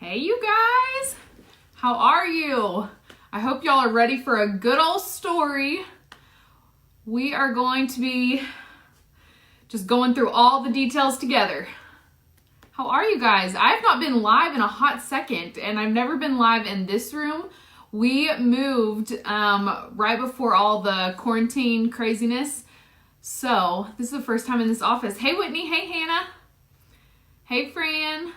Hey you guys, how are you? I hope y'all are ready for a good old story. We are going to be just going through all the details together. How are you guys? I've not been live in a hot second, and I've never been live in this room. We moved right before all the quarantine craziness. So this is the first time in this office. Hey Whitney, hey Hannah, hey Fran.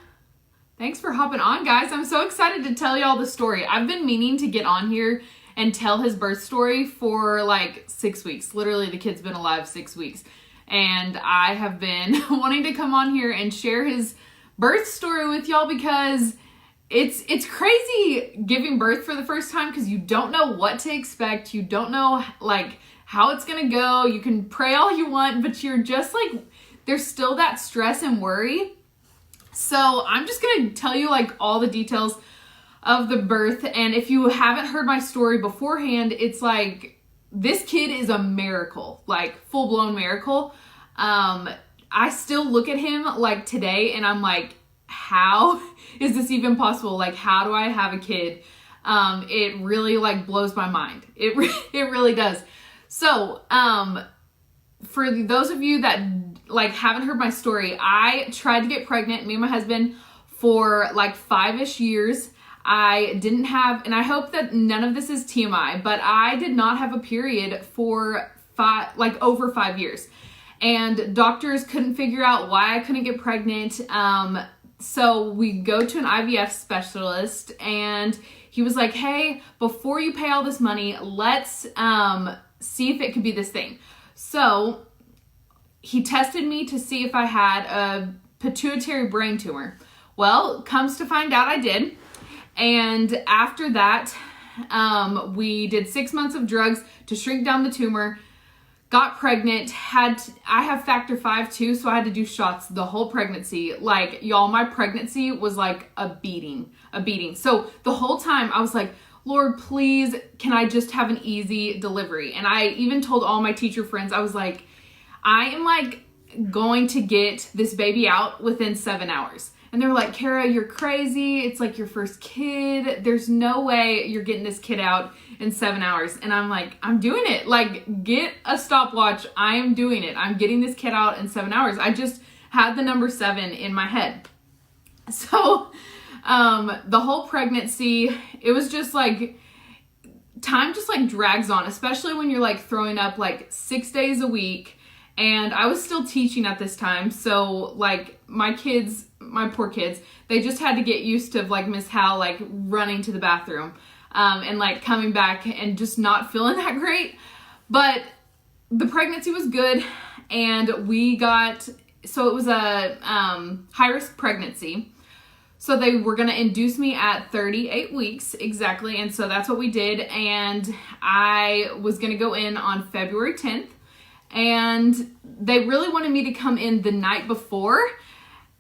Thanks for hopping on, guys. I'm so excited to tell y'all the story. I've been meaning to get on here and tell his birth story for like 6 weeks. Literally, the kid's been alive 6 weeks. And I have been wanting to come on here and share his birth story with y'all because it's crazy giving birth for the first time because you don't know what to expect. You don't know like how it's gonna go. You can pray all you want, but you're just like, there's still that stress and worry. So I'm just going to tell you like all the details of the birth. And if you haven't heard my story beforehand, it's like, this kid is a miracle, like full blown miracle. I still look at him like today and I'm like, how is this even possible? Like, how do I have a kid? It really like blows my mind. It really does. So, for those of you that like haven't heard my story, I tried to get pregnant, me and my husband, for like 5-ish years. I didn't have, and I hope that none of this is TMI, but I did not have a period for over 5 years. And doctors couldn't figure out why I couldn't get pregnant. So we go to an IVF specialist and he was like, hey, before you pay all this money, let's see if it could be this thing. So he tested me to see if I had a pituitary brain tumor. Well, comes to find out I did. And after that, we did 6 months of drugs to shrink down the tumor, got pregnant, I have factor 5 too, so I had to do shots the whole pregnancy. Like, y'all, my pregnancy was like a beating. So the whole time I was like, Lord, please, can I just have an easy delivery? And I even told all my teacher friends, I was like, I am like going to get this baby out within 7 hours. And they were like, Kara, you're crazy. It's like your first kid. There's no way you're getting this kid out in 7 hours. And I'm like, I'm doing it. Like, get a stopwatch. I am doing it. I'm getting this kid out in 7 hours. I just had the number 7 in my head. So the whole pregnancy, it was just like, time just like drags on, especially when you're like throwing up like 6 days a week. And I was still teaching at this time. So like my poor kids, they just had to get used to like Miss Hal, like running to the bathroom, and like coming back and just not feeling that great. But the pregnancy was good. And so it was a high risk pregnancy. So they were going to induce me at 38 weeks exactly. And so that's what we did. And I was going to go in on February 10th. And they really wanted me to come in the night before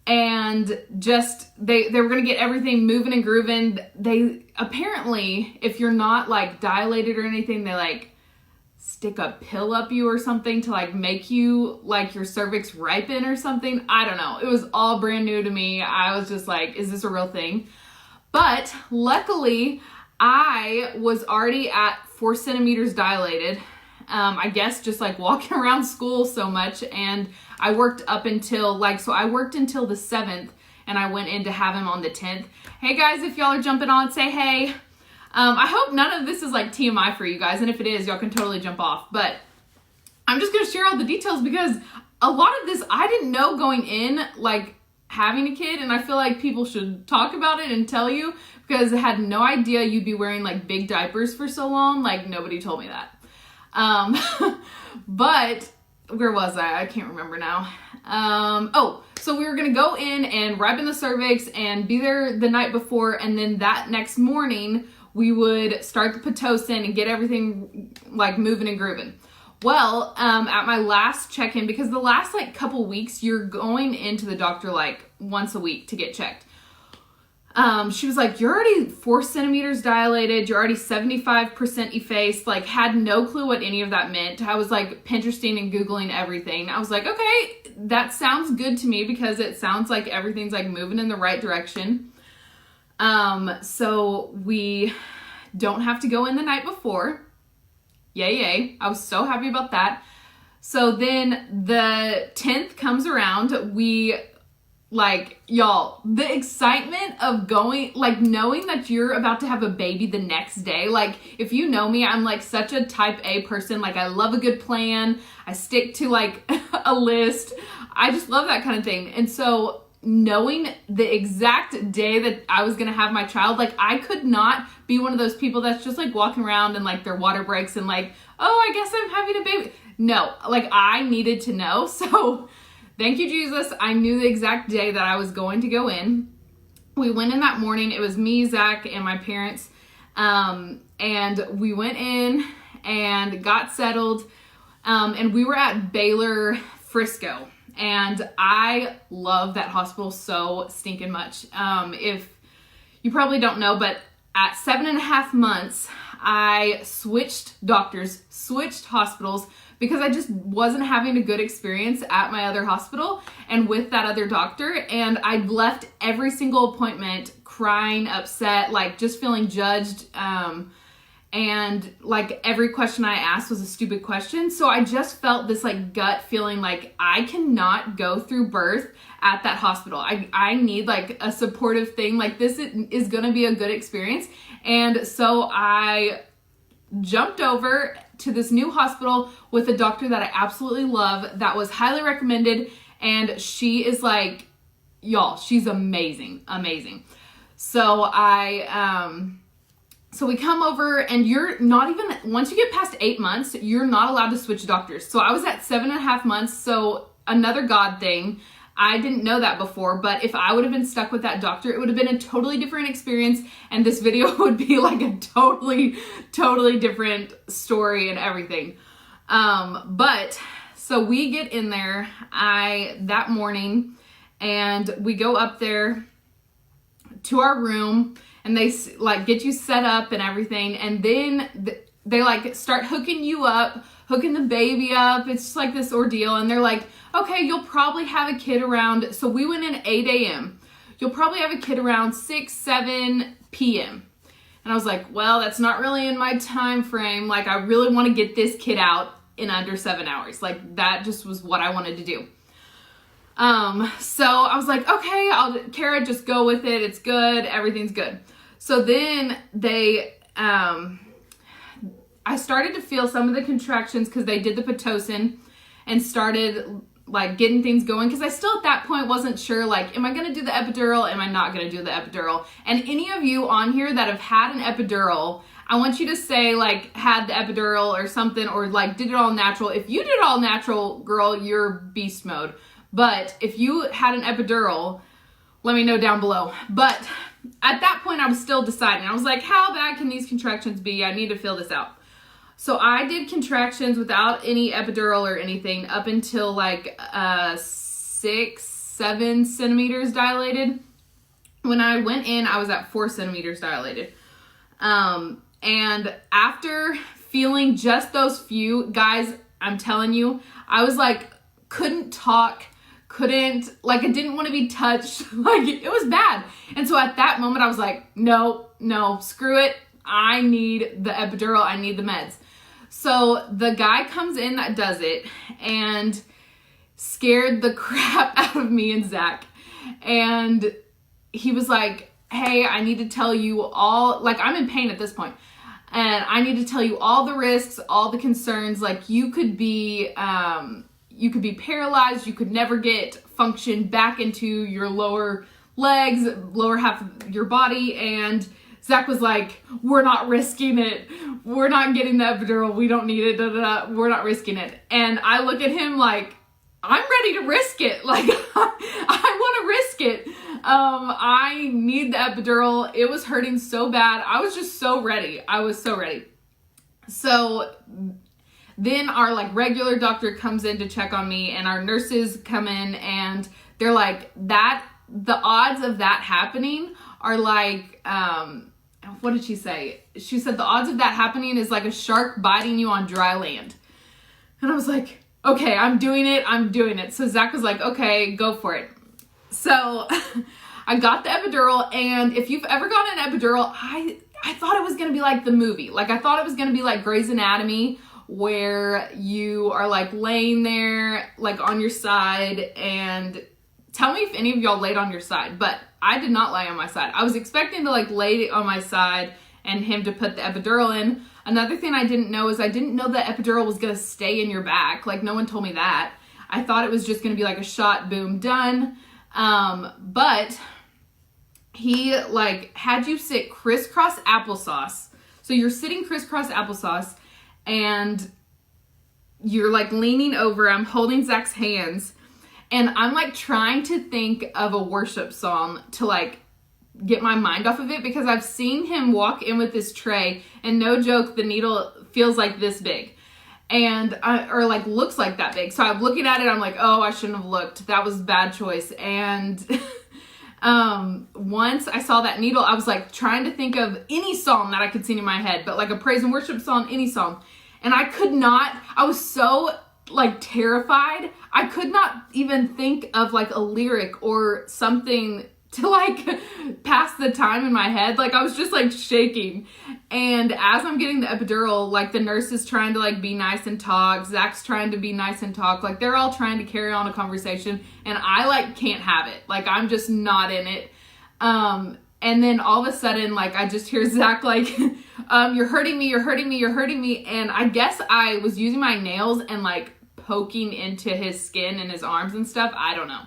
and just, they were going to get everything moving and grooving. They apparently, if you're not like dilated or anything, they like stick a pill up you or something to like make you like your cervix ripen or something. I don't know. It was all brand new to me. I was just like, is this a real thing? But luckily I was already at 4 centimeters dilated. I guess just like walking around school so much, and I worked up until I worked until the 7th and I went in to have him on the 10th. Hey guys, if y'all are jumping on, say hey. I hope none of this is like TMI for you guys, and if it is, y'all can totally jump off, but I'm just gonna share all the details because a lot of this I didn't know going in, like having a kid, and I feel like people should talk about it and tell you because I had no idea you'd be wearing like big diapers for so long. Like, nobody told me that. But where was I? I can't remember now. So we were going to go in and ripen the cervix and be there the night before. And then that next morning we would start the Pitocin and get everything like moving and grooving. Well, at my last check-in, because the last like couple weeks you're going into the doctor like once a week to get checked. She was like, you're already 4 centimeters dilated. You're already 75% effaced. Like, had no clue what any of that meant. I was like Pinteresting and Googling everything. I was like, okay, that sounds good to me because it sounds like everything's like moving in the right direction. So we don't have to go in the night before. Yay, yay. I was so happy about that. So then the 10th comes around. We, like, y'all, the excitement of going, like, knowing that you're about to have a baby the next day. Like, if you know me, I'm like such a type A person. Like, I love a good plan. I stick to like a list. I just love that kind of thing. And so knowing the exact day that I was going to have my child, like, I could not be one of those people that's just like walking around and like their water breaks and like, oh, I guess I'm having a baby. No, like, I needed to know. So thank you, Jesus. I knew the exact day that I was going to go in. We went in that morning. It was me, Zach, and my parents. And we went in and got settled. And we were at Baylor Frisco. And I love that hospital so stinking much. If you probably don't know, but at 7.5 months, I switched doctors, switched hospitals, because I just wasn't having a good experience at my other hospital and with that other doctor. And I left every single appointment crying, upset, like just feeling judged. And like every question I asked was a stupid question. So I just felt this like gut feeling like I cannot go through birth at that hospital. I need like a supportive thing. Like, this is going to be a good experience. And so I jumped over to this new hospital with a doctor that I absolutely love, that was highly recommended. And she is like, y'all, she's amazing, amazing. So so we come over, and you're not even, once you get past 8 months, you're not allowed to switch doctors. So I was at 7.5 months. So another God thing. I didn't know that before, but if I would have been stuck with that doctor, it would have been a totally different experience. And this video would be like a totally different story and everything. But so we get in there, that morning, and we go up there to our room, and they like get you set up and everything. And then they like start hooking you up, hooking the baby up. It's just like this ordeal. And they're like, okay, you'll probably have a kid around. So we went in at 8 a.m. You'll probably have a kid around 6, 7 p.m. And I was like, well, that's not really in my time frame. Like, I really want to get this kid out in under 7 hours. Like, that just was what I wanted to do. So I was like, okay, Kara, just go with it. It's good. Everything's good. So then I started to feel some of the contractions because they did the Pitocin and started like getting things going, because I still at that point wasn't sure, like, am I going to do the epidural? Am I not going to do the epidural? And any of you on here that have had an epidural, I want you to say like had the epidural or something, or like did it all natural. If you did it all natural, girl, you're beast mode. But if you had an epidural, let me know down below. But at that point I was still deciding. I was like, how bad can these contractions be? I need to fill this out. So I did contractions without any epidural or anything up until like 6, 7 centimeters dilated. When I went in, I was at 4 centimeters dilated. And after feeling just those few, guys, I'm telling you, I was like, couldn't talk, I didn't want to be touched. Like, it was bad. And so at that moment I was like, no, screw it. I need the epidural. I need the meds. So the guy comes in that does it and scared the crap out of me and Zach. And he was like, hey, I need to tell you all, like, I'm in pain at this point, and I need to tell you all the risks, all the concerns. Like, you could be paralyzed. You could never get function back into your lower legs, lower half of your body. And Zach was like, we're not risking it. We're not getting the epidural. We don't need it. We're not risking it. And I look at him like, I'm ready to risk it. Like, I want to risk it. I need the epidural. It was hurting so bad. I was just so ready. I was so ready. So then our like regular doctor comes in to check on me, and our nurses come in, and they're like, the odds of that happening are like, what did she say? She said the odds of that happening is like a shark biting you on dry land. And I was like, okay, I'm doing it. So Zach was like, okay, go for it. So I got the epidural, and if you've ever gotten an epidural, I thought it was going to be like the movie. Like, I thought it was going to be like Grey's Anatomy, where you are like laying there like on your side, and tell me if any of y'all laid on your side, but I did not lay on my side. I was expecting to like lay on my side and him to put the epidural in. Another thing I didn't know is I didn't know the epidural was going to stay in your back. Like, no one told me that. I thought it was just going to be like a shot, boom, done. But he like had you sit crisscross applesauce. So you're sitting crisscross applesauce and you're like leaning over. I'm holding Zach's hands and I'm like trying to think of a worship song to like get my mind off of it, because I've seen him walk in with this tray and no joke, the needle feels like this big. And or like looks like that big. So I'm looking at it, I'm like, oh, I shouldn't have looked. That was a bad choice. And once I saw that needle, I was like trying to think of any song that I could sing in my head, but like a praise and worship song, any song. And I could not, I was so like terrified. I could not even think of like a lyric or something to like pass the time in my head. Like, I was just like shaking. And as I'm getting the epidural, like the nurse is trying to like be nice and talk. Zach's trying to be nice and talk. Like, they're all trying to carry on a conversation and I like can't have it. Like, I'm just not in it. And then all of a sudden, like, I just hear Zach like, you're hurting me, you're hurting me, you're hurting me. And I guess I was using my nails and like poking into his skin and his arms and stuff. I don't know.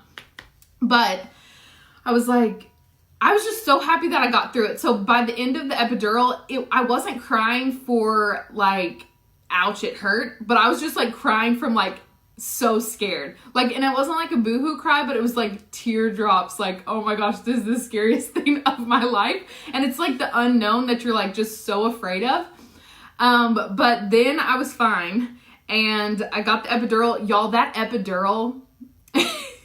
But I was just so happy that I got through it. So by the end of the epidural, I wasn't crying for like, ouch, it hurt, but I was just like crying from like so scared. Like, and it wasn't like a boohoo cry, but it was like teardrops. Like, oh my gosh, this is the scariest thing of my life. And it's like the unknown that you're like just so afraid of. But then I was fine and I got the epidural. Y'all, that epidural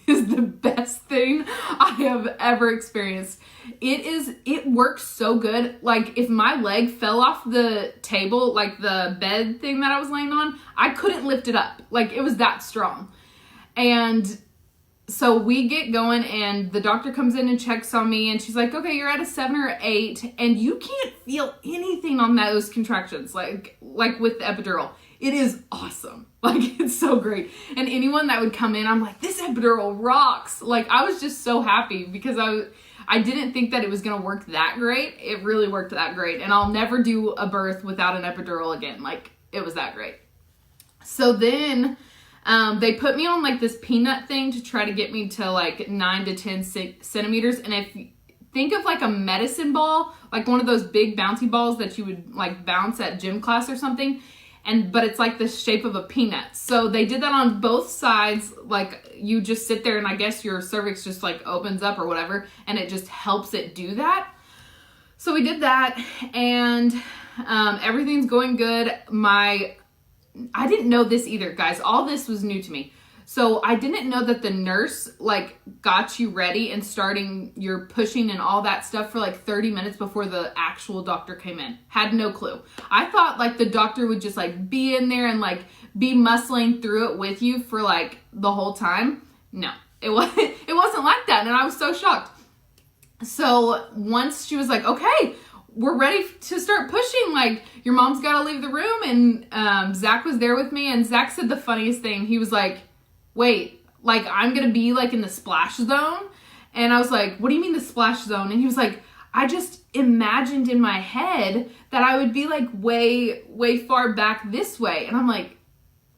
is the best thing I have ever experienced. It works so good. Like, if my leg fell off the table, like the bed thing that I was laying on, I couldn't lift it up. Like, it was that strong. And so we get going and the doctor comes in and checks on me and she's like, okay, you're at a 7 or 8 and you can't feel anything on those contractions, like with the epidural. It is awesome. Like, it's so great. And anyone that would come in, I'm like, this epidural rocks. Like, I was just so happy because I didn't think that it was going to work that great. It really worked that great. And I'll never do a birth without an epidural again. Like, it was that great. So then they put me on like this peanut thing to try to get me to like 9 to 10 centimeters. And if you think of like a medicine ball, like one of those big bouncy balls that you would like bounce at gym class or something, but it's like the shape of a peanut. So they did that on both sides. Like, you just sit there and I guess your cervix just like opens up or whatever, and it just helps it do that. So we did that and everything's going good. I didn't know this either, guys. All this was new to me. So I didn't know that the nurse like got you ready and starting your pushing and all that stuff for like 30 minutes before the actual doctor came in. Had no clue. I thought like the doctor would just like be in there and like be muscling through it with you for like the whole time. No, it wasn't like that. And I was so shocked. So once she was like, okay, we're ready to start pushing, like your mom's got to leave the room. And Zach was there with me and Zach said the funniest thing. He was like, wait, like I'm going to be like in the splash zone. And I was like, what do you mean the splash zone? And he was like, I just imagined in my head that I would be like way, way far back this way. And I'm like,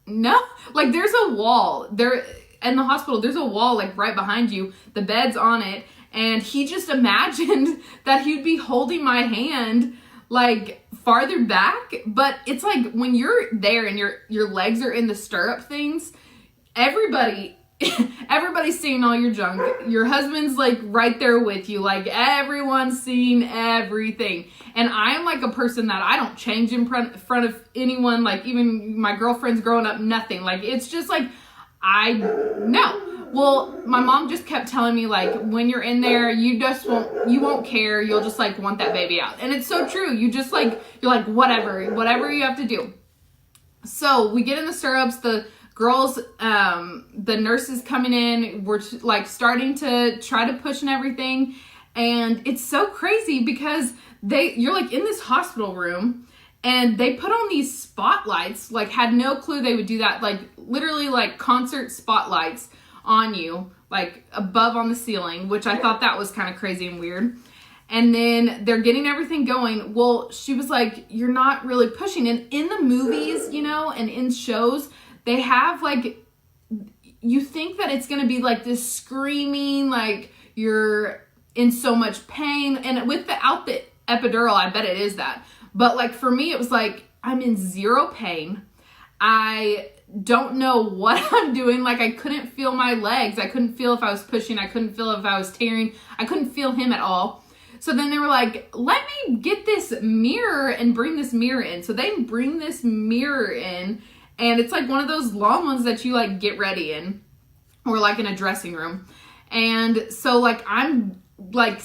no, like there's a wall there in the hospital. There's a wall like right behind you. The bed's on it. And he just imagined that he'd be holding my hand like farther back. But it's like when you're there and your legs are in the stirrup things, everybody's seeing all your junk. Your husband's like right there with you. Like everyone's seeing everything. And I'm like a person that I don't change in front of anyone. Like even my girlfriends growing up, nothing. Like it's just like, no. Well, my mom just kept telling me like, when you're in there, you won't care. You'll just like want that baby out. And it's so true. You just like, you're like, whatever you have to do. So we get in the stirrups, the girls, the nurses coming in, were like starting to try to push and everything. And it's so crazy because you're like in this hospital room and they put on these spotlights, like had no clue they would do that. Like literally like concert spotlights on you, like above on the ceiling, which I thought that was kind of crazy and weird. And then they're getting everything going. Well, she was like, you're not really pushing. And in the movies, you know, and in shows, they have like, you think that it's going to be like this screaming, like you're in so much pain. And without the epidural, I bet it is that. But like for me, it was like, I'm in zero pain. I don't know what I'm doing. Like I couldn't feel my legs. I couldn't feel if I was pushing. I couldn't feel if I was tearing. I couldn't feel him at all. So then they were like, let me get this mirror and bring this mirror in. So they bring this mirror in, and it's like one of those long ones that you like get ready in, or like in a dressing room. And so like I'm like,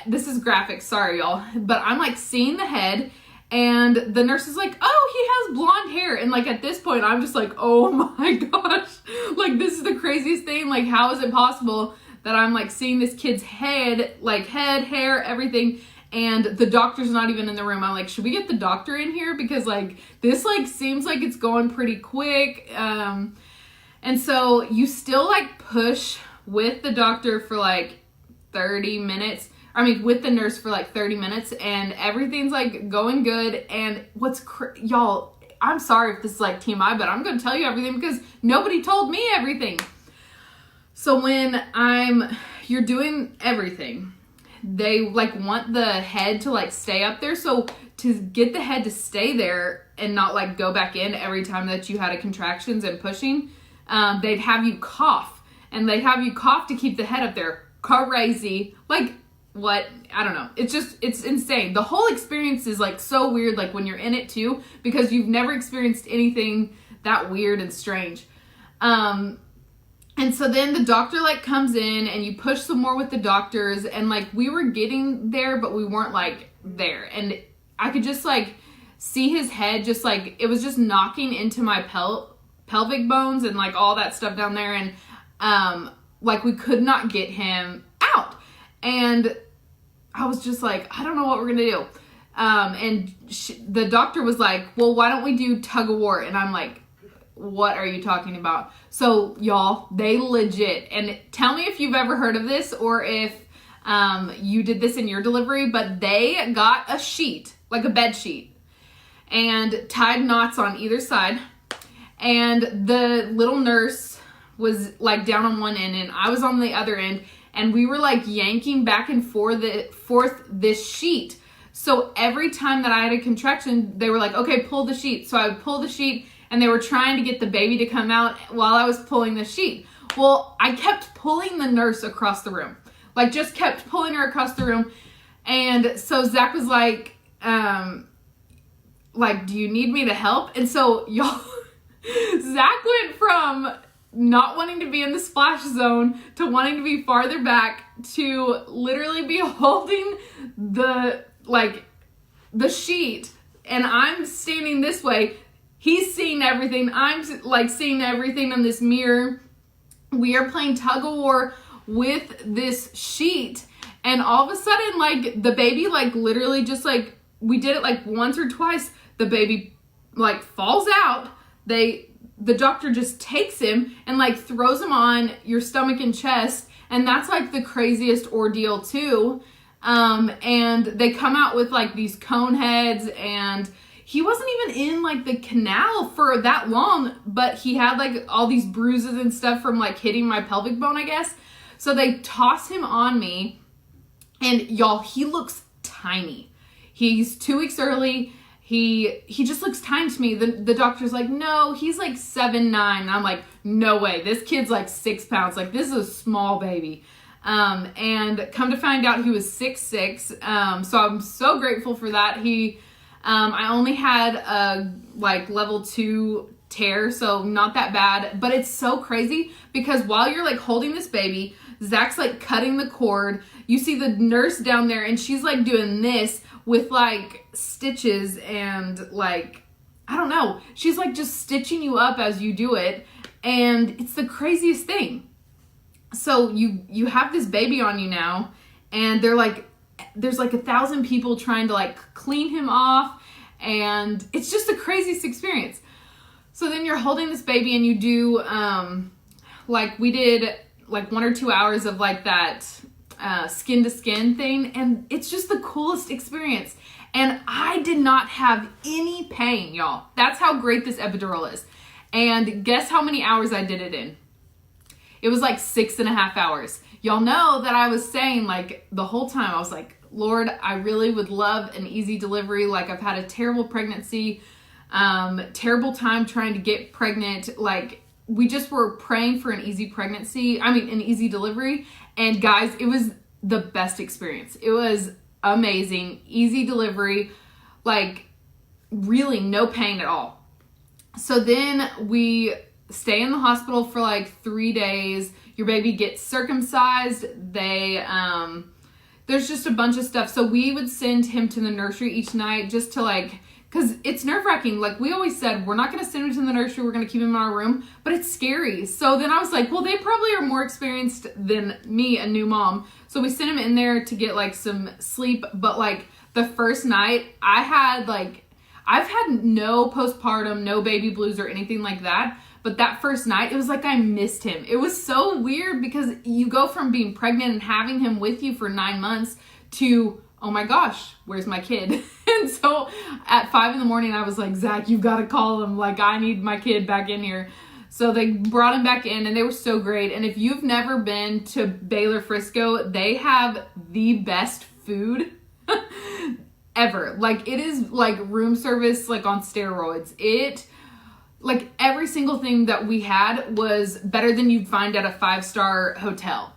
this is graphic, sorry y'all, but I'm like seeing the head, and the nurse is like, oh, he has blonde hair. And like at this point, I'm just like, oh my gosh, like this is the craziest thing. Like how is it possible that I'm like seeing this kid's head, like head, hair, everything, and the doctor's not even in the room. I'm like, should we get the doctor in here? Because like, this like seems like it's going pretty quick. And so you still like push with the doctor for like 30 minutes. I mean, with the nurse for like 30 minutes, and everything's like going good. And y'all, I'm sorry if this is like TMI, but I'm going to tell you everything because nobody told me everything. So when you're doing everything, they like want the head to like stay up there. So to get the head to stay there and not like go back in every time that you had a contractions and pushing, they'd have you cough, and they'd have you cough to keep the head up there. Crazy. Like what? I don't know. It's insane. The whole experience is like so weird, like when you're in it too, because you've never experienced anything that weird and strange. And so then the doctor like comes in, and you push some more with the doctors, and like we were getting there, but we weren't like there. And I could just like see his head just like, it was just knocking into my pelvic bones and like all that stuff down there. And like we could not get him out. And I was just like, I don't know what we're going to do. And the doctor was like, well, why don't we do tug of war? And I'm like, what are you talking about? So y'all, they legit, and tell me if you've ever heard of this or if you did this in your delivery, but they got a sheet, like a bed sheet, and tied knots on either side. And the little nurse was like down on one end, and I was on the other end, and we were like yanking back and forth this sheet. So every time that I had a contraction, they were like, okay, pull the sheet. So I would pull the sheet, and they were trying to get the baby to come out while I was pulling the sheet. Well, I kept pulling the nurse across the room. Like, just kept pulling her across the room. And so Zach was like, do you need me to help? And so, y'all, Zach went from not wanting to be in the splash zone to wanting to be farther back to literally be holding the sheet. And I'm standing this way. He's seeing everything. I'm like seeing everything in this mirror. We are playing tug of war with this sheet. And all of a sudden, like the baby, like literally just like, we did it like once or twice. The baby like falls out. The doctor just takes him and like throws him on your stomach and chest. And that's like the craziest ordeal too. And they come out with like these cone heads, and he wasn't even in like the canal for that long, but he had like all these bruises and stuff from like hitting my pelvic bone, I guess. So they toss him on me, and y'all, he looks tiny. He's 2 weeks early. He just looks tiny to me. The doctor's like, no, he's like 7'9". And I'm like, no way. This kid's like 6 pounds. Like, this is a small baby. And come to find out, he was 6'6". So I'm so grateful for that. I only had a like level 2 tear, so not that bad, but it's so crazy because while you're like holding this baby, Zach's like cutting the cord. You see the nurse down there, and she's like doing this with like stitches and like, I don't know. She's like just stitching you up as you do it. And it's the craziest thing. So you have this baby on you now, and there's like 1,000 people trying to like clean him off, and it's just the craziest experience. So then you're holding this baby and you do, like we did like 1 or 2 hours of like that skin to skin thing. And it's just the coolest experience. And I did not have any pain, y'all. That's how great this epidural is. And guess how many hours I did it in? It was like 6.5 hours. Y'all know that I was saying like the whole time, I was like, Lord, I really would love an easy delivery. Like I've had a terrible pregnancy, terrible time trying to get pregnant. Like we just were praying for an easy pregnancy. I mean, an easy delivery. And guys, it was the best experience. It was amazing. Easy delivery, like really no pain at all. So then we stay in the hospital for like 3 days. Your baby gets circumcised. There's just a bunch of stuff. So we would send him to the nursery each night just to like, because it's nerve-wracking. Like we always said, we're not going to send him to the nursery. We're going to keep him in our room, but it's scary. So then I was like, well, they probably are more experienced than me, a new mom. So we sent him in there to get like some sleep. But like the first night I've had no postpartum, no baby blues or anything like that. But that first night, it was like I missed him. It was so weird because you go from being pregnant and having him with you for 9 months to, oh my gosh, where's my kid? And so at 5 a.m, I was like, Zach, you've got to call him. Like, I need my kid back in here. So they brought him back in and they were so great. And if you've never been to Baylor Frisco, they have the best food ever. Like it is like room service, like on steroids. Like every single thing that we had was better than you'd find at a 5-star hotel.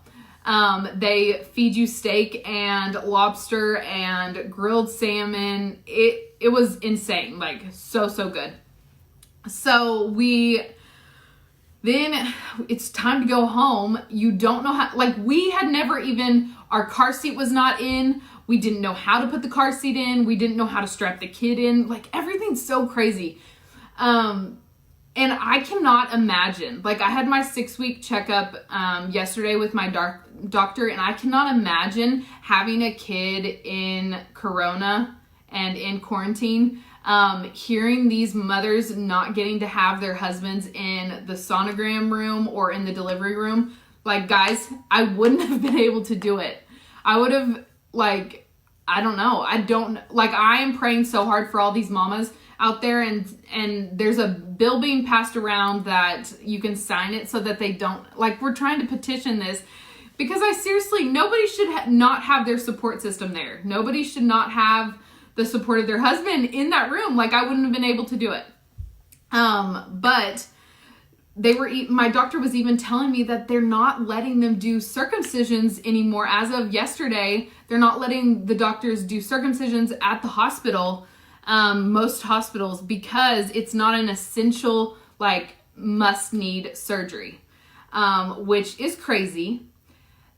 They feed you steak and lobster and grilled salmon. It was insane, like so good. So then it's time to go home. You don't know how, like we had never even, our car seat was not in. We didn't know how to put the car seat in. We didn't know how to strap the kid in. Like everything's so crazy. And I cannot imagine, like I had my 6-week checkup yesterday with my doctor, and I cannot imagine having a kid in Corona and in quarantine, hearing these mothers not getting to have their husbands in the sonogram room or in the delivery room. Like guys, I wouldn't have been able to do it. I would have like, I don't know. I am praying so hard for all these mamas out there, and there's a bill being passed around that you can sign it so that they don't, like we're trying to petition this because nobody should not have their support system there. Nobody should not have the support of their husband in that room. Like I wouldn't have been able to do it. But my doctor was even telling me that they're not letting them do circumcisions anymore. As of yesterday, they're not letting the doctors do circumcisions at the hospital. Most hospitals, because it's not an essential, like must need surgery, which is crazy.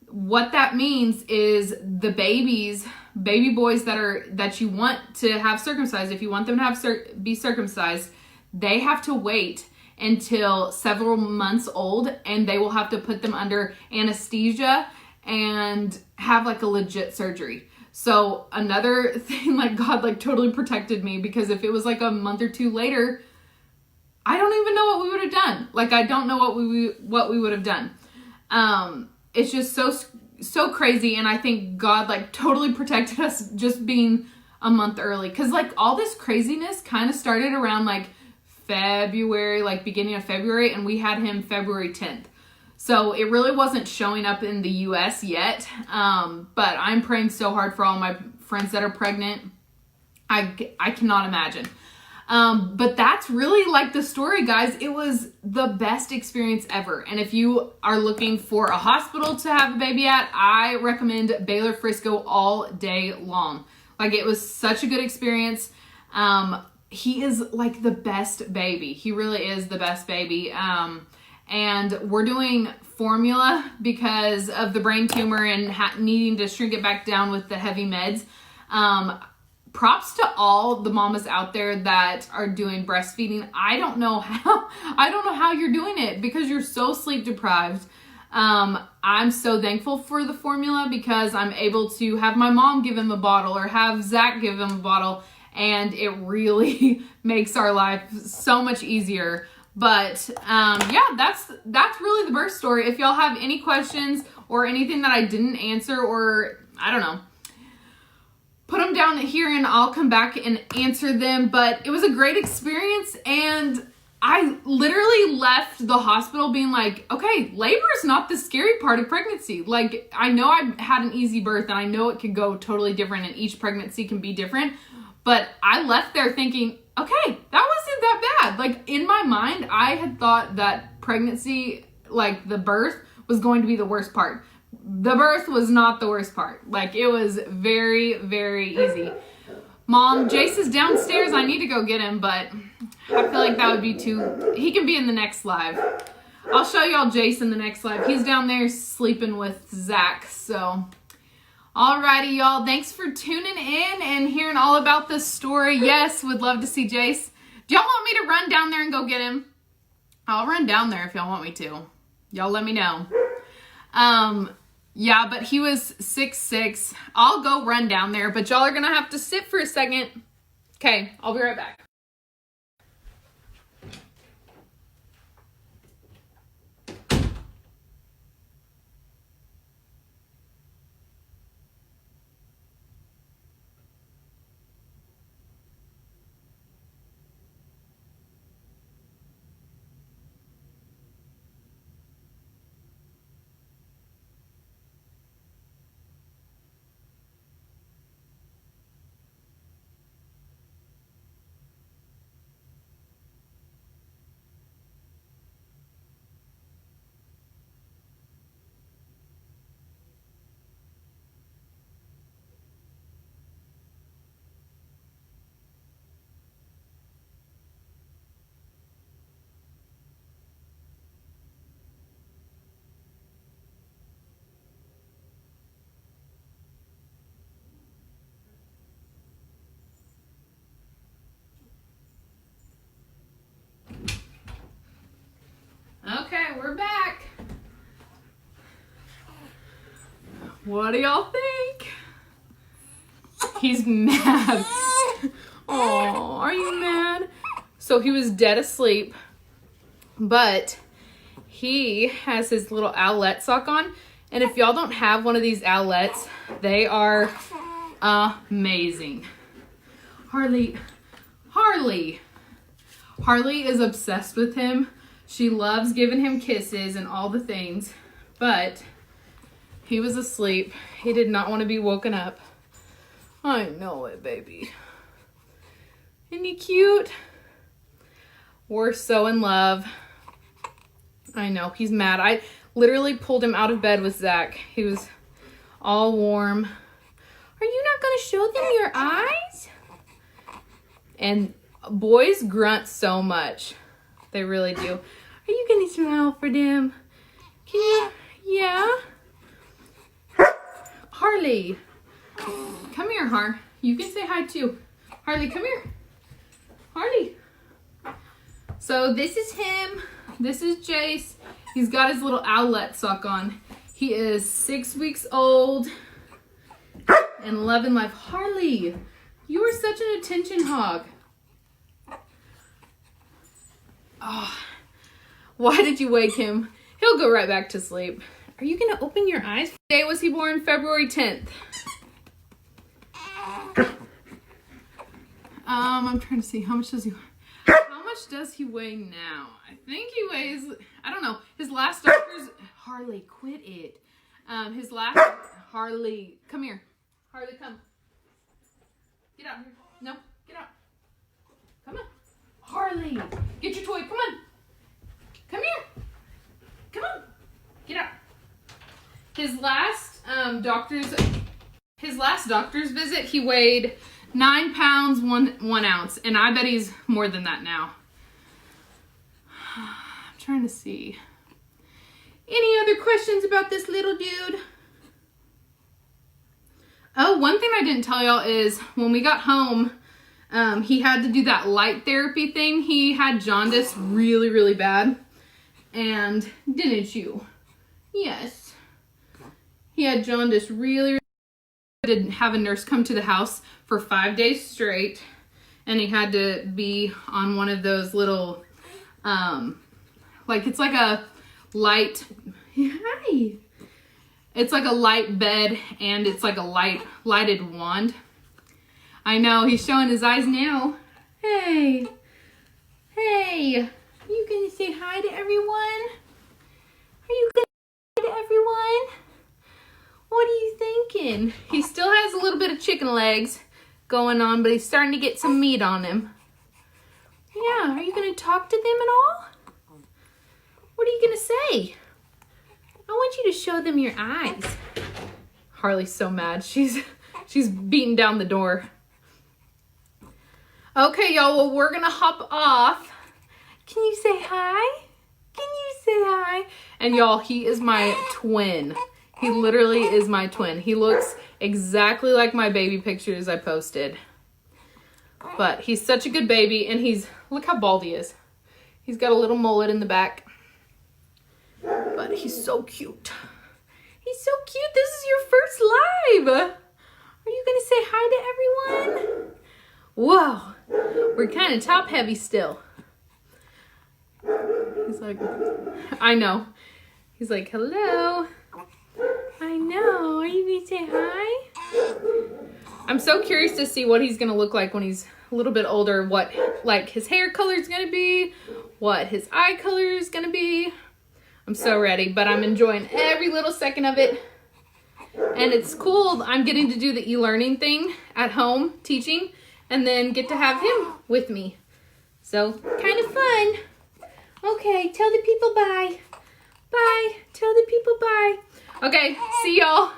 What that means is the baby boys that you want to have circumcised, if you want them to be circumcised, they have to wait until several months old, and they will have to put them under anesthesia and have like a legit surgery. So another thing, like God like totally protected me, because if it was like a month or 2 later, I don't even know what we would have done. Like I don't know what we would have done. It's just so crazy, and I think God like totally protected us just being a month early, because like all this craziness kind of started around like February, like beginning of February, and we had him February 10th. So it really wasn't showing up in the US yet, but I'm praying so hard for all my friends that are pregnant. I cannot imagine. But that's really like the story, guys. It was the best experience ever. And if you are looking for a hospital to have a baby at, I recommend Baylor Frisco all day long. Like it was such a good experience. He is like the best baby. He really is the best baby. And we're doing formula because of the brain tumor and needing to shrink it back down with the heavy meds. props to all the mamas out there that are doing breastfeeding. I don't know how you're doing it because you're so sleep deprived. I'm so thankful for the formula because I'm able to have my mom give him a bottle or have Zach give him a bottle, and it really makes our life so much easier. But yeah, that's really the birth story. If y'all have any questions or anything that I didn't answer, or I don't know, put them down here and I'll come back and answer them. But it was a great experience, and I literally left the hospital being like, okay, labor is not the scary part of pregnancy. Like, I know I had an easy birth and I know it could go totally different and each pregnancy can be different, but I left there thinking, okay, that wasn't that bad. Like, in my mind, I had thought that pregnancy, like the birth, was going to be the worst part. The birth was not the worst part. Like, it was very, very easy. Mom, Jace is downstairs. I need to go get him, but I feel like that would be too... He can be in the next live. I'll show y'all Jace in the next live. He's down there sleeping with Zach, so... Alrighty, y'all. Thanks for tuning in and hearing all about this story. Yes, would love to see Jace. Do y'all want me to run down there and go get him? I'll run down there if y'all want me to. Y'all let me know. Yeah, but he was 6'6". I'll go run down there, but y'all are going to have to sit for a second. Okay, I'll be right back. Okay, we're back. What do y'all think? He's mad. Oh, are you mad? So he was dead asleep, but he has his little owlet sock on. And if y'all don't have one of these owlets, they are amazing. Harley is obsessed with him. She loves giving him kisses and all the things, but he was asleep. He did not want to be woken up. I know it, baby. Isn't he cute? We're so in love. I know, he's mad. I literally pulled him out of bed with Zach. He was all warm. Are you not going to show them your eyes? And boys grunt so much. They really do. Are you going to smile for them? Can you? Yeah? Harley. Come here, Har. You can say hi too. Harley, come here. Harley. So this is him. This is Jace. He's got his little owlet sock on. He is 6 weeks old and loving life. Harley, you are such an attention hog. Oh, why did you wake him? He'll go right back to sleep. Are you going to open your eyes? What day was he born? February 10th. I'm trying to see. How much does he weigh now? I think he weighs, I don't know. His last doctor's, Harley, quit it. Harley, come here. Harley, come. Get out here. No, get out. Come on. Harley, get your toy. Come on. Come here. Come on. Get out. His last doctor's visit, he weighed 9 pounds, 1 ounce. And I bet he's more than that now. I'm trying to see. Any other questions about this little dude? Oh, one thing I didn't tell y'all is when we got home, he had to do that light therapy thing. He had jaundice really, really bad. And didn't you? Yes. He had jaundice really, really bad. Didn't have a nurse come to the house for 5 days straight. And he had to be on one of those little, like it's like a light, hi. It's like a light bed and it's like a lighted wand. I know, he's showing his eyes now. Hey, hey, are you gonna say hi to everyone? Are you gonna say hi to everyone? What are you thinking? He still has a little bit of chicken legs going on, but he's starting to get some meat on him. Yeah, are you gonna talk to them at all? What are you gonna say? I want you to show them your eyes. Harley's so mad. She's beating down the door. Okay, y'all, well, we're gonna hop off. Can you say hi? Can you say hi? And y'all, he is my twin. He literally is my twin. He looks exactly like my baby pictures I posted. But he's such a good baby, and look how bald he is. He's got a little mullet in the back. But he's so cute. He's so cute. This is your first live. Are you gonna say hi to everyone? Whoa, we're kind of top heavy still. He's like, I know. He's like, hello. I know. Are you gonna say hi? I'm so curious to see what he's gonna look like when he's a little bit older. What like his hair color is gonna be. What his eye color is gonna be. I'm so ready, but I'm enjoying every little second of it. And it's cool. I'm getting to do the e-learning thing at home, teaching, and then get to have him with me. So, kind of fun. Okay, tell the people bye. Bye. Tell the people bye. Okay, see y'all.